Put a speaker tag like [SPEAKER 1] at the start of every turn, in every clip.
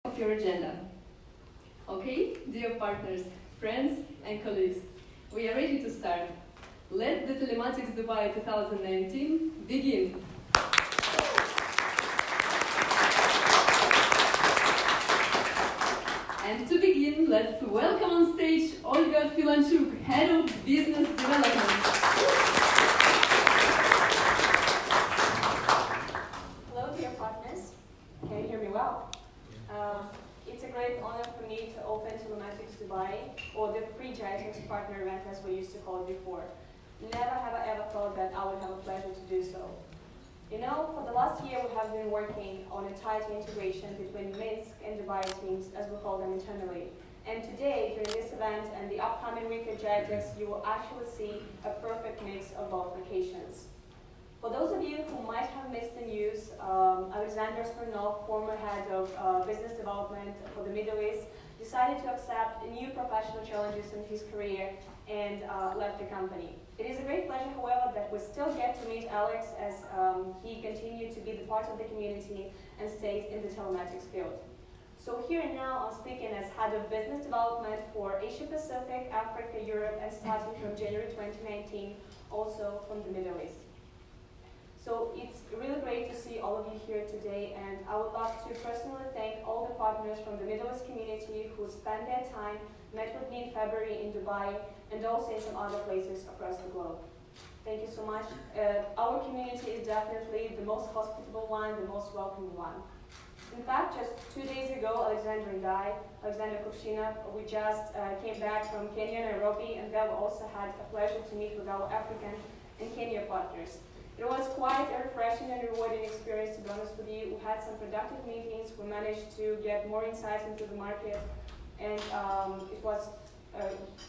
[SPEAKER 1] of your agenda. Okay, dear partners, friends and colleagues, we are ready to start. Let the Telematics Dubai 2019 begin. And to begin, let's welcome on stage Olga Filonchuk, Head of Business Development.
[SPEAKER 2] Hello, dear partners. Can you hear me well? It's a great honor for me to open Telematics Dubai, or the pre-Telematics partner event as we used to call it before. Never have I ever thought that I would have a pleasure to do so. You know, for the last year we have been working on a tight integration between Minsk and Dubai teams, as we call them internally. And today, during this event and the upcoming week at JITEX, you will actually see a perfect mix of both locations. For those of you who might have missed the news, Alexander Smirnov, former head of business development for the Middle East, decided to accept new professional challenges in his career and left the company. It is a great pleasure, however, that we still get to meet Alex as he continued to be the part of the community and stayed in the telematics field. So here and now, I'm speaking as head of business development for Asia Pacific, Africa, Europe, and starting from January 2019, also from the Middle East. So it's really great to see all of you here today, and I would love to personally thank all the partners from the Middle East community who spent their time, met with me in February in Dubai, and also in some other places across the globe. Thank you so much. Our community is definitely the most hospitable one, the most welcoming one. In fact, just 2 days ago, Alexander and I, Alexander Kuvshina, we just came back from Kenya, Nairobi, and there we also had a pleasure to meet with our African and Kenya partners. It was quite a refreshing and rewarding experience, to be honest with you. We had some productive meetings, we managed to get more insights into the market, and it was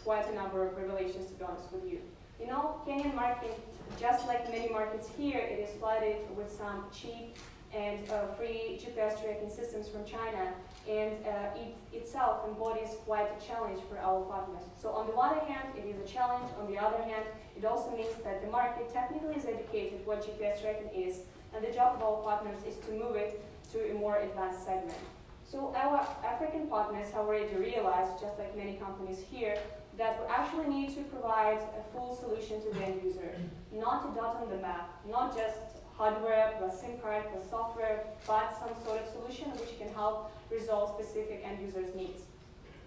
[SPEAKER 2] quite a number of revelations, to be honest with you. You know, Kenyan market, just like many markets here, it is flooded with some cheap and free GPS tracking systems from China, and it itself embodies quite a challenge for our partners. So on the one hand, it is a challenge. On the other hand, it also means that the market technically is educated what GPS tracking is, and the job of our partners is to move it to a more advanced segment. So our African partners have already realized, just like many companies here, that we actually need to provide a full solution to the end user, not a dot on the map, not just hardware plus SIM card plus software, but some sort of solution which can help resolve specific end users' needs.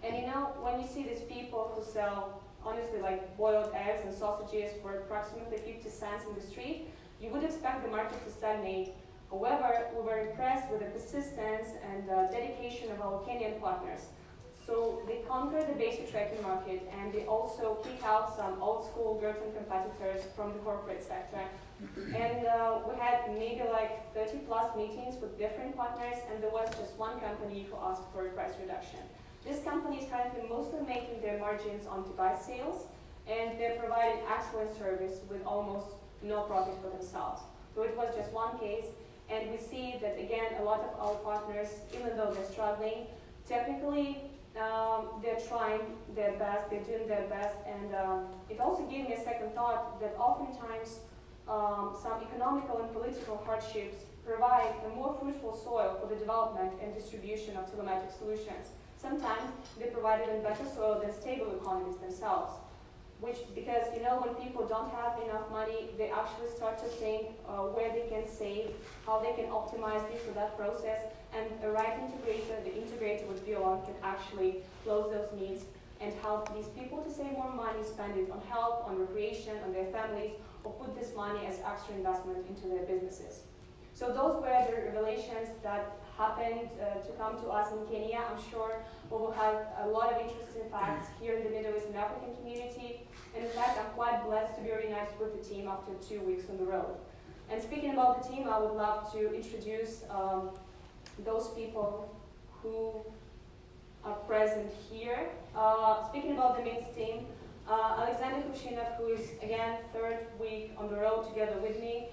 [SPEAKER 2] And you know, when you see these people who sell, honestly, like boiled eggs and sausages for approximately 50 cents in the street, you would expect the market to stagnate. However, we were impressed with the persistence and dedication of our Kenyan partners. So they conquered the basic tracking market, and they also kick out some old school Gurtam competitors from the corporate sector. And we had maybe like 30 plus meetings with different partners, and there was just one company who asked for a price reduction. This company is currently mostly making their margins on device sales, and they're providing excellent service with almost no profit for themselves. So it was just one case, and we see that again, a lot of our partners, even though they're struggling, technically they're trying their best, they're doing their best, and it also gave me a second thought that oftentimes some economical and political hardships provide a more fruitful soil for the development and distribution of telematic solutions. Sometimes they provide even better soil than stable economies themselves, because you know, when people don't have enough money, they actually start to think where they can save, how they can optimize this or that process, and a right integrator, the integrator with Filonchuk, can actually close those needs and help these people to save more money, spend it on health, on recreation, on their families, or put this money as extra investment into their businesses. So those were the revelations that happened to come to us in Kenya. I'm sure we will have a lot of interesting facts here in the Middle East and African community. And in fact, I'm quite blessed to be reunited with the team after 2 weeks on the road. And speaking about the team, I would love to introduce those people who are present here. Speaking about the Minsk team, Alexander Kuvshina, who is again 3rd week on the road together with me,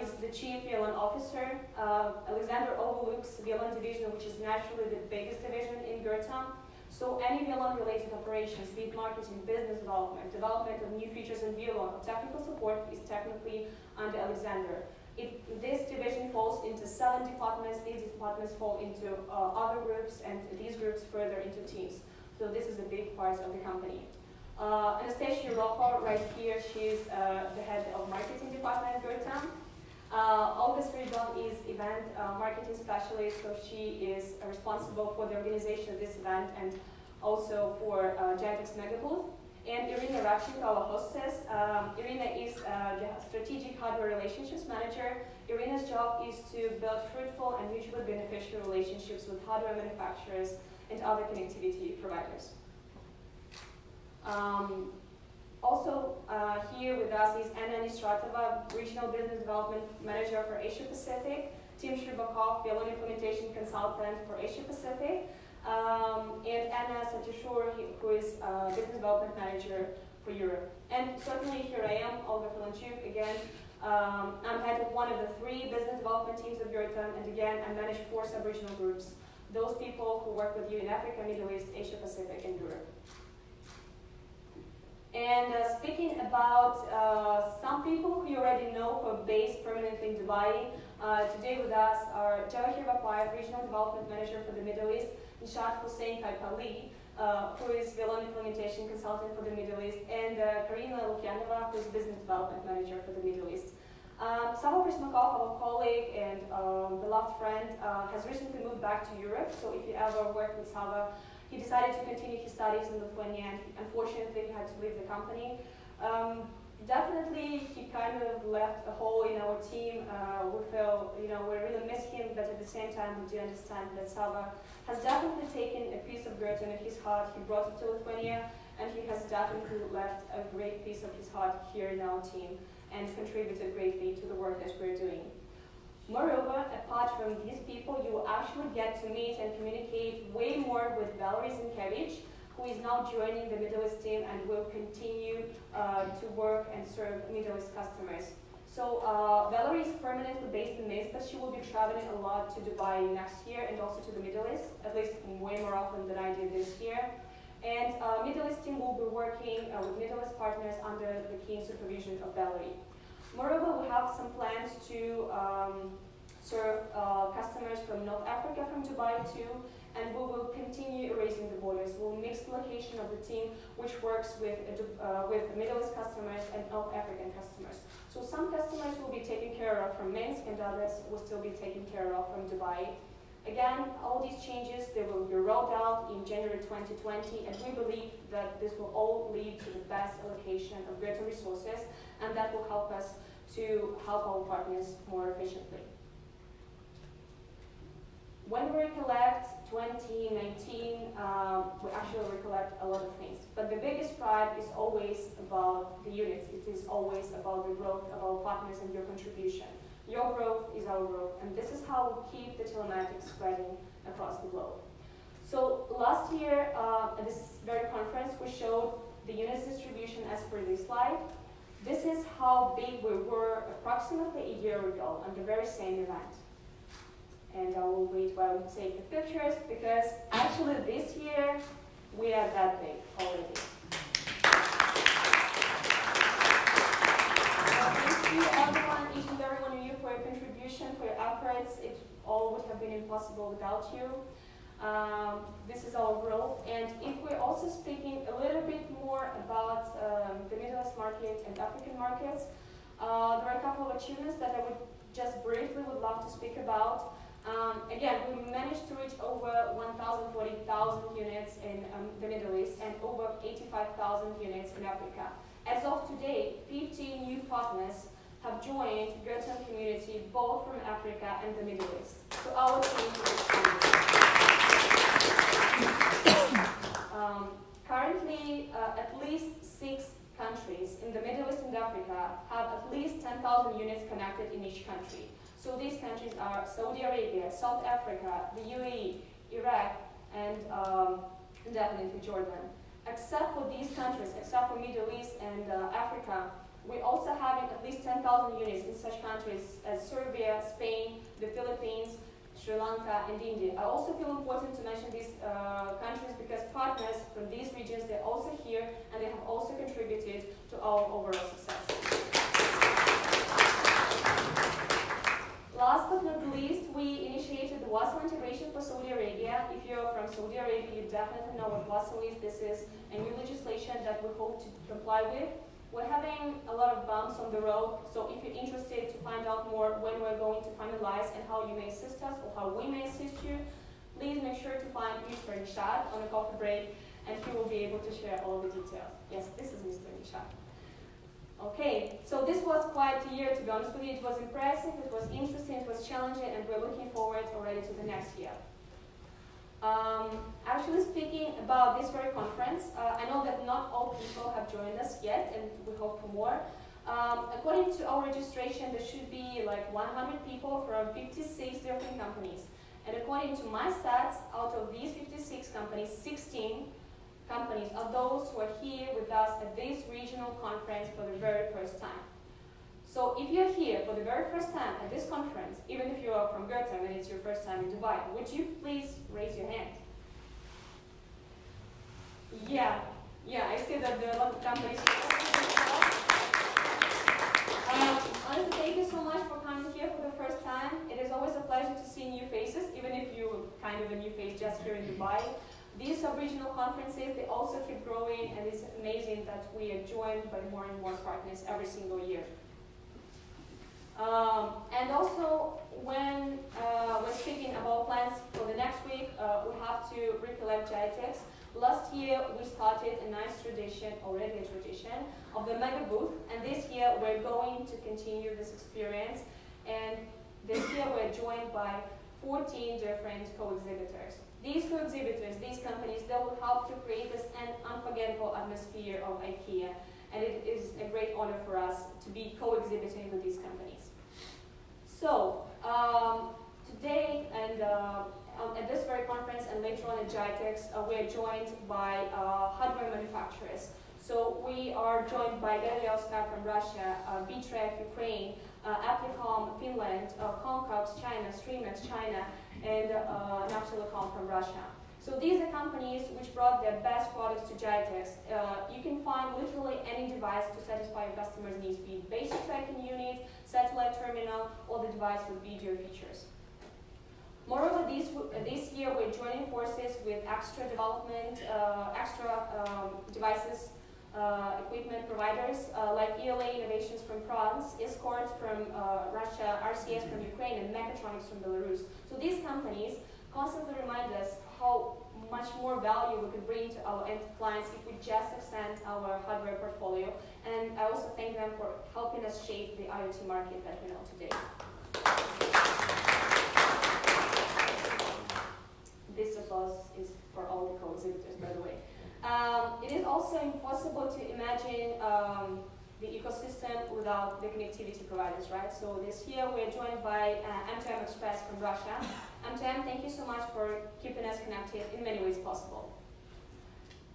[SPEAKER 2] is the Chief VLN Officer. Alexander overlooks VLN division, which is naturally the biggest division in Gurtam. So any VLN related operations, be it marketing, business development, development of new features in VLN, or technical support is technically under Alexander. This division falls into 7 departments. These departments fall into other groups, and these groups further into teams. So this is a big part of the company. Anastasia Rojo, right here, she's the head of marketing department at Gurtam. Olga is event marketing specialist, so she is responsible for the organization of this event and also for Gentex Mega Booth. And Irina Radchenko, our hostess. Irina is the strategic hardware relationships manager. Irina's job is to build fruitful and mutually beneficial relationships with hardware manufacturers and other connectivity providers. Also here with us is Anna Nistratova, Regional Business Development Manager for Asia Pacific, Tim Shcherbakov, Filon Implementation Consultant for Asia Pacific, and Anna Satishur, who is Business Development Manager for Europe. And certainly here I am, Olga Filonchuk, again. I'm head of one of the 3 business development teams of Gurtam, and again, I manage 4 sub-regional groups. Those people who work with you in Africa, Middle East, Asia Pacific, and Europe. And speaking about some people who you already know who are based permanently in Dubai, today with us are Jawahir Bapayev, Regional Development Manager for the Middle East, Nishat Hussein Kaipali, who is Filon Implementation Consultant for the Middle East, and Karina Lukyanova, who is Business Development Manager for the Middle East. Sava Prismakov, our colleague and beloved friend, has recently moved back to Europe, so if you ever worked with Sava, he decided to continue his studies in Lithuania, and unfortunately he had to leave the company. Definitely he kind of left a hole in our team. We feel, we really miss him, but at the same time we do understand that Sava has definitely taken a piece of Gurtam in his heart. He brought it to Lithuania, and he has definitely left a great piece of his heart here in our team and contributed greatly to the work that we're doing. Moreover, apart from these people, you will actually get to meet and communicate way more with Valerie Zinkevich, who is now joining the Middle East team and will continue to work and serve Middle East customers. So Valerie is permanently based in Minsk, but she will be traveling a lot to Dubai next year and also to the Middle East, at least way more often than I did this year. And Middle East team will be working with Middle East partners under the keen supervision of Valerie. Moreover, we have some plans to serve customers from North Africa from Dubai too, and we will continue erasing the borders. We'll mix the location of the team, which works with Middle East customers and North African customers. So some customers will be taken care of from Minsk, and others will still be taken care of from Dubai. Again, all these changes, they will be rolled out in January 2020, and we believe that this will all lead to the best allocation of Gurtam resources, and that will help us to help our partners more efficiently. When we recollect 2019, we actually recollect a lot of things, but the biggest pride is always about the units. It is always about the growth of our partners and your contribution. Your growth is our growth, and this is how we keep the telematics spreading across the globe. So last year, at this very conference, we showed the units distribution as per this slide. This is how big we were approximately a year ago on the very same event. And I will wait while we take the pictures, because actually this year, we are that big already. Thank you everyone, each and every one of you, for your contribution, for your efforts. It all would have been impossible without you. This is our growth, and if we're also speaking a little bit more about the Middle East market and African markets, there are a couple of achievements that I would just briefly would love to speak about. Again, we managed to reach over 1,040,000 units in the Middle East and over 85,000 units in Africa. As of today, 15 new partners have joined Gurtam community both from Africa and the Middle East. So our team is expanding. Currently, at least 6 countries in the Middle East and Africa have at least 10,000 units connected in each country. So these countries are Saudi Arabia, South Africa, the UAE, Iraq, and definitely Jordan. Except for these countries, except for Middle East and Africa, we also have at least 10,000 units in such countries as Serbia, Spain, the Philippines, Sri Lanka, and India. I also feel important to mention these countries because partners from these regions, they're also here, and they have also contributed to our overall success. WASO integration for Saudi Arabia. If you're from Saudi Arabia, you definitely know what WASO is. This is a new legislation that we hope to comply with. We're having a lot of bumps on the road, so if you're interested to find out more when we're going to finalize and how you may assist us or how we may assist you, please make sure to find Mr. Nishad on a coffee break, and he will be able to share all the details. Yes, this is Mr. Nishad. Okay, so this was quite a year, to be honest with you. It was impressive, it was interesting, it was challenging, and we're looking forward already to the next year. Actually speaking about this very conference, I know that not all people have joined us yet, and we hope for more. According to our registration, there should be like 100 people from 56 different companies. And according to my stats, out of these 56 companies, 16 companies are those who are here with us at this regional conference for the very first time. So if you're here for the very first time at this conference, even if you are from Gurtam and it's your first time in Dubai, would you please raise your hand? Yeah, I see that there are a lot of companies. Honestly, thank you so much for coming here for the first time. It is always a pleasure to see new faces, even if you're kind of a new face just here in Dubai. These sub-regional conferences, they also keep growing, and it's amazing that we are joined by more and more partners every single year. And also, when we're speaking about plans for the next week, we have to recollect GITEX. Last year, we started a nice tradition, already a tradition, of the mega booth, and this year we're going to continue this experience. And this year we're joined by 14 different co-exhibitors. These co-exhibitors, these companies, they will help to create this unforgettable atmosphere of IKEA, and it is a great honor for us to be co-exhibiting with these companies. So, today and at this very conference and later on at GITEX, we are joined by hardware manufacturers. So we are joined by Gurtam from Russia, Bitref, Ukraine, Applicom, Finland, Concox, China, Streamex, China, and Navtelecom from Russia. So these are companies which brought their best products to GITEX. You can find literally any device to satisfy your customers' needs, be it basic tracking unit, satellite terminal, or the device with video features. Moreover, this year we're joining forces with extra development, devices, equipment providers like ELA Innovations from France, Escort from Russia, RCS from Ukraine, and Mechatronics from Belarus. So these companies constantly remind us how much more value we could bring to our end clients if we just extend our hardware portfolio. And I also thank them for helping us shape the IoT market that we know today. This applause is for all the co-exhibitors, by the way. It is also impossible to imagine the ecosystem without the connectivity providers, right? So this year we're joined by M2M Express from Russia. M2M, thank you so much for keeping us connected in many ways possible.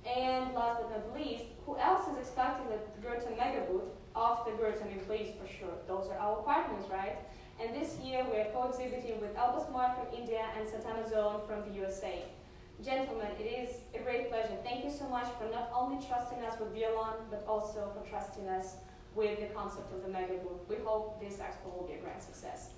[SPEAKER 2] And last but not least, who else is expecting the Gurtam mega booth of the Gurtam employees for sure? Those are our partners, right? And this year we are co-exhibiting with Albasmart from India and Satamazone from the USA. Gentlemen, it is a great pleasure. Thank you so much for not only trusting us with Violon, but also for trusting us with the concept of the mega booth. We hope this expo will be a grand success.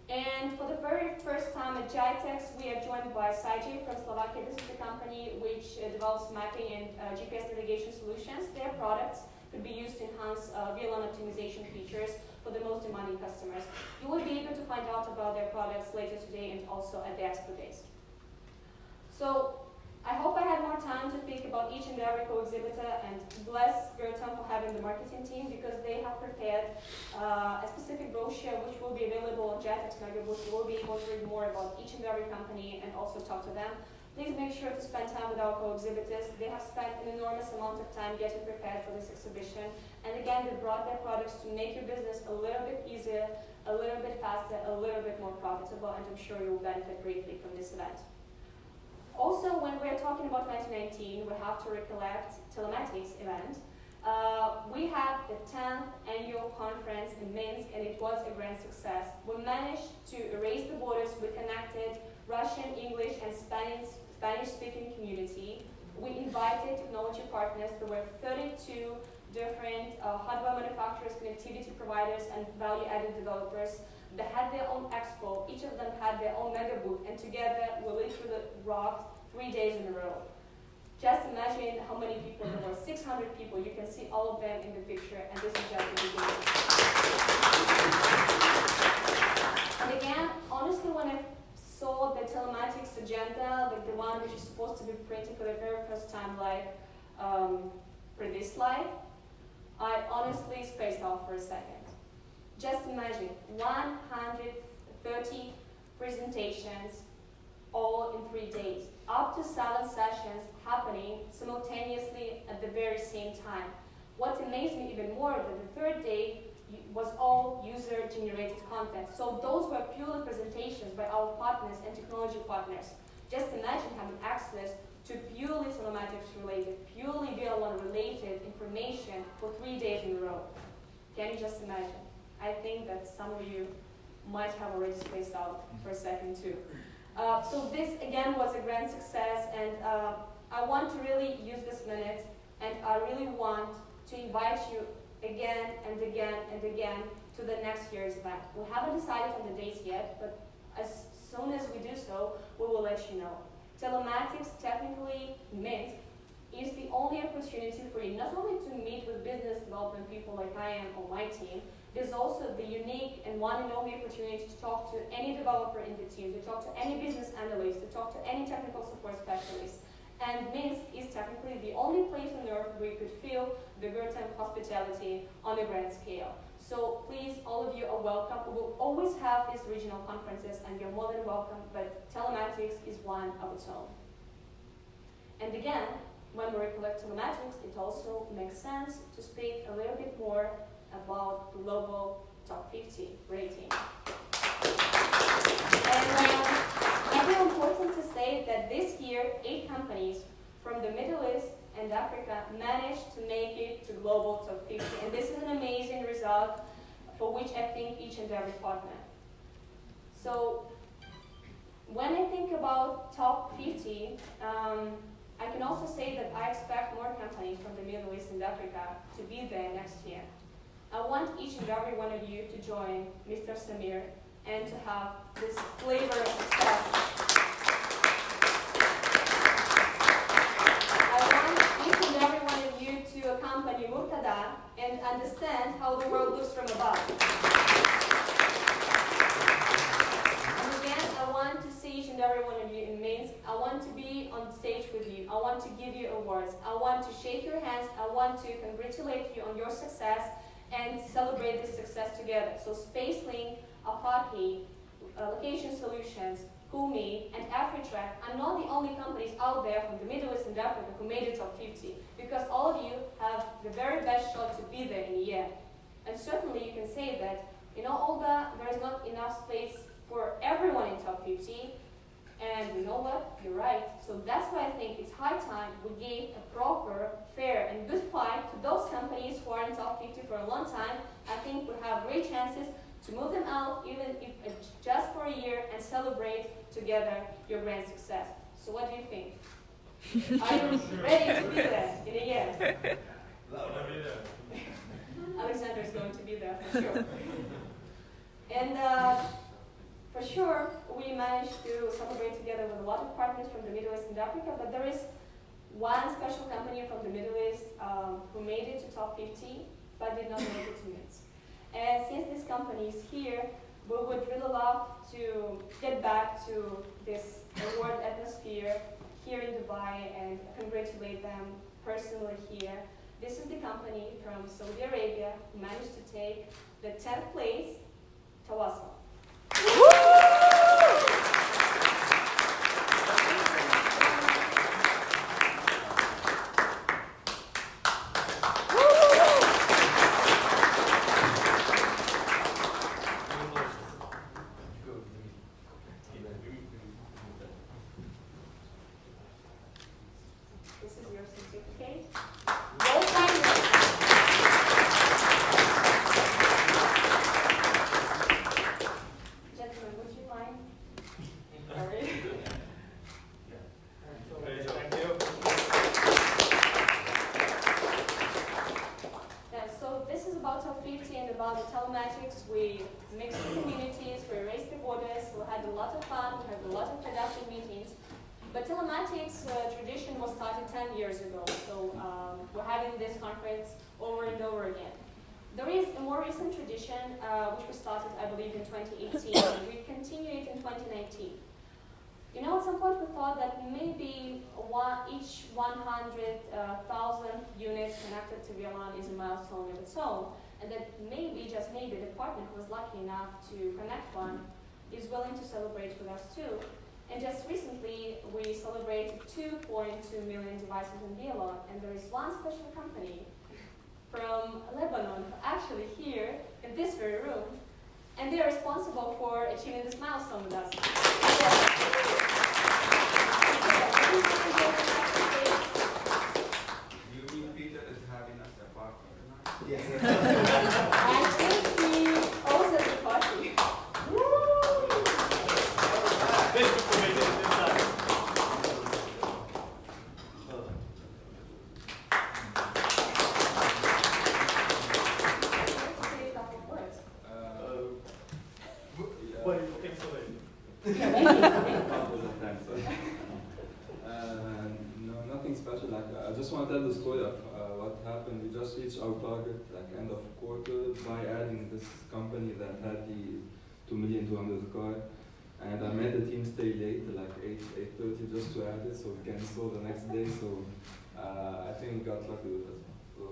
[SPEAKER 2] And for the very first time at GITEX, we are joined by Sajid from Slovakia. This is the company which develops mapping and GPS navigation solutions. Their products could be used to enhance VLAN optimization features for the most demanding customers. You will be able to find out about their products later today and also at the Expo Days. So I hope I had more time to speak about each and every co-exhibitor, and bless Gurtam for having the marketing team, because they have prepared a specific brochure which will be available on GITEX Mega Booth. You will be able to read more about each and every company and also talk to them. Please make sure to spend time with our co-exhibitors. They have spent an enormous amount of time getting prepared for this exhibition. And again, they brought their products to make your business a little bit easier, a little bit faster, a little bit more profitable, and I'm sure you will benefit greatly from this event. Also, when we're talking about 2019, we have to recollect Telematics event. We had the 10th annual conference in Minsk, and it was a grand success. We managed to erase the borders. We connected Russian, English, and Spanish-speaking community. We invited technology partners. There were 32 different hardware manufacturers, connectivity providers, and value-added developers They had their own expo. Each of them had their own mega booth, and together we literally rocked 3 days in a row. Just imagine how many people there were. 600 people. You can see all of them in the picture, and this is just the beginning. And again, honestly, when I saw the telematics agenda, like the one which is supposed to be printed for the very first time, like for this slide, I honestly spaced out for a second. Just imagine 130 presentations all in 3 days, up to 7 sessions happening simultaneously at the very same time. What amazed me even more that the third day was all user-generated content. So those were purely presentations by our partners and technology partners. Just imagine having access to purely telematics-related, purely VL1-related information for 3 days in a row. Can you just imagine? I think that some of you might have already spaced out for a second too. So this again was a grand success, and I want to really use this minute, and I really want to invite you again and again and again to the next year's event. We haven't decided on the dates yet, but as soon as we do so, we will let you know. Telematics technically Minsk is the only opportunity for you not only to meet with business development people like I am on my team, there's also the unique and one and only opportunity to talk to any developer in the team, to talk to any business analyst, to talk to any technical support specialist. And Minsk is technically the only place on earth where you could feel the Gurtam hospitality on a grand scale. So please, all of you are welcome. We will always have these regional conferences, and you're more than welcome, but telematics is one of its own. And again, when we recollect telematics, it also makes sense to speak a little bit more about global top 50 rating. And I feel important to say that this year, 8 companies from the Middle East and Africa managed to make it to global top 50. And this is an amazing result for which I thank each and every partner. So when I think about top 50, I can also say that I expect more companies from the Middle East and Africa to be there next year. I want each and every one of you to join Mr. Samir and to have this flavor of success. I want each and every one of you to accompany Murtada and understand how the world looks from above. And again, I want to see each and every one of you in Minsk. I want to be on stage with you. I want to give you awards. I want to shake your hands. I want to congratulate you on your success and celebrate this success together. So SpaceLink, Apache, Location Solutions, Kumi, and AfriTrack are not the only companies out there from the Middle East and Africa who made it top 50, because all of you have the very best shot to be there in a year. And certainly you can say that, you know, Olga, there is not enough space for everyone in top 50, and you know what? You're right. So that's why I think it's high time we gave a proper, fair, and good fight to those companies who are in top 50 for a long time. I think we have great chances to move them out, even if just for a year, and celebrate together your grand success. So what do you think? Are you ready to be there in a year? Alexander is going to be there for sure. And for sure, we managed to celebrate together with a lot of partners from the Middle East and Africa, but there is one special company from the Middle East who made it to top 50, but did not make it to Minsk. And since this company is here, we would really love to get back to this award atmosphere here in Dubai and congratulate them personally here. This is the company from Saudi Arabia who managed to take the 10th place, Tawasul. This is your certificate. Well done. a lot of fun, we had a lot of productive meetings. But telematics tradition was started 10 years ago, so we're having this conference over and over again. There is a more recent tradition which was started, I believe, in 2018, and we continue it in 2019. You know, at some point we thought that maybe each 100,000 units connected to VLAN is a milestone of its own, and that maybe, just maybe, the partner who was lucky enough to connect one is willing to celebrate with us too. And just recently, we celebrated 2.2 million devices in VLAN, and there is one special company from Lebanon, actually here, in this very room, and they are responsible for achieving this milestone with us.
[SPEAKER 3] You mean Peter is having us a partner?
[SPEAKER 2] Yes. I think he owes us a party.
[SPEAKER 4] No, nothing special. Like I just want to tell the story of what happened. We just reached our target, like end of quarter, by adding this company that had the 2,200,000 car. And I made the team stay late, like 8:30, just to add it, so we can install the next day. So I think we got lucky with it. So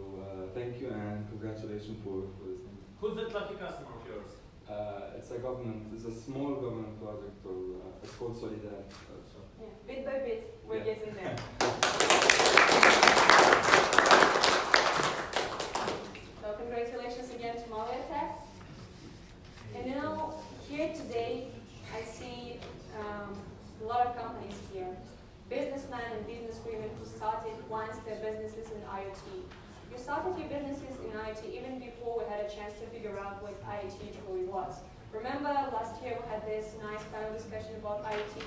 [SPEAKER 4] thank you and congratulations for this.
[SPEAKER 5] Who's that lucky customer of yours?
[SPEAKER 4] It's a government. It's a small government project, or it's called Solidar.
[SPEAKER 2] Yeah, bit by bit, we're getting there. So congratulations again to Tech. And you know, here today, I see a lot of companies here, businessmen and business women who started once their businesses in IoT. You started your businesses in IoT even before we had a chance to figure out what IoT truly was. Remember last year we had this nice panel discussion about IoT?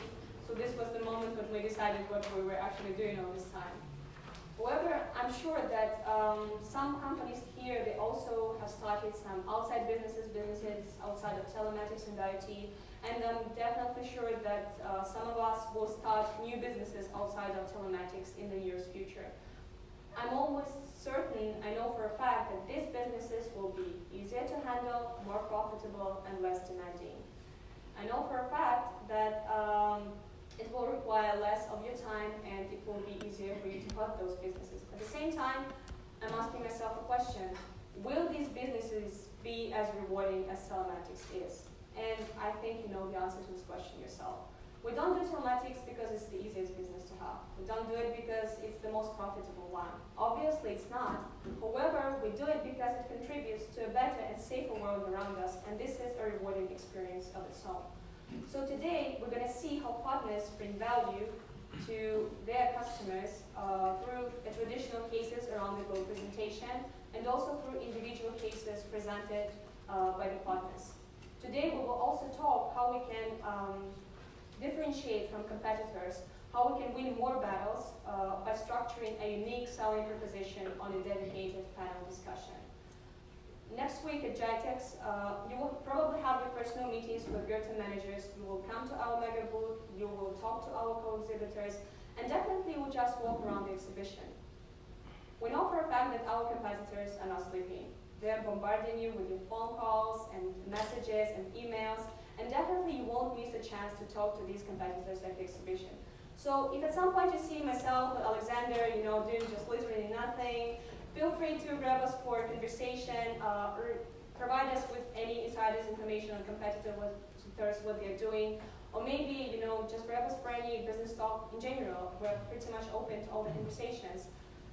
[SPEAKER 2] So this was the moment when we decided what we were actually doing all this time. However, I'm sure that some companies here, they also have started some outside businesses outside of telematics and IoT, and I'm definitely sure that some of us will start new businesses outside of telematics in the near future. I'm almost certain, I know for a fact, that these businesses will be easier to handle, more profitable, and less demanding. I know for a fact that it will require less of your time and it will be easier for you to help those businesses. At the same time, I'm asking myself a question. Will these businesses be as rewarding as telematics is? And I think you know the answer to this question yourself. We don't do telematics because it's the easiest business to have. We don't do it because it's the most profitable one. Obviously it's not. However, we do it because it contributes to a better and safer world around us, and this is a rewarding experience of its own. So today, we're going to see how partners bring value to their customers through traditional cases around the globe presentation, and also through individual cases presented by the partners. Today, we will also talk how we can differentiate from competitors, how we can win more battles by structuring a unique selling proposition on a dedicated panel discussion. Next week at GITEX, you will probably have your personal meetings with Gurtam managers. You will come to our mega booth, you will talk to our co-exhibitors, and definitely you will just walk around the exhibition. We know for a fact that our competitors are not sleeping. They are bombarding you with your phone calls and messages and emails, and definitely you won't miss a chance to talk to these competitors at the exhibition. So if at some point you see myself or Alexander, doing just literally nothing, feel free to grab us for a conversation, or provide us with any insider's information on competitors, what they're doing, or maybe, just grab us for any business talk in general. We're pretty much open to all the conversations.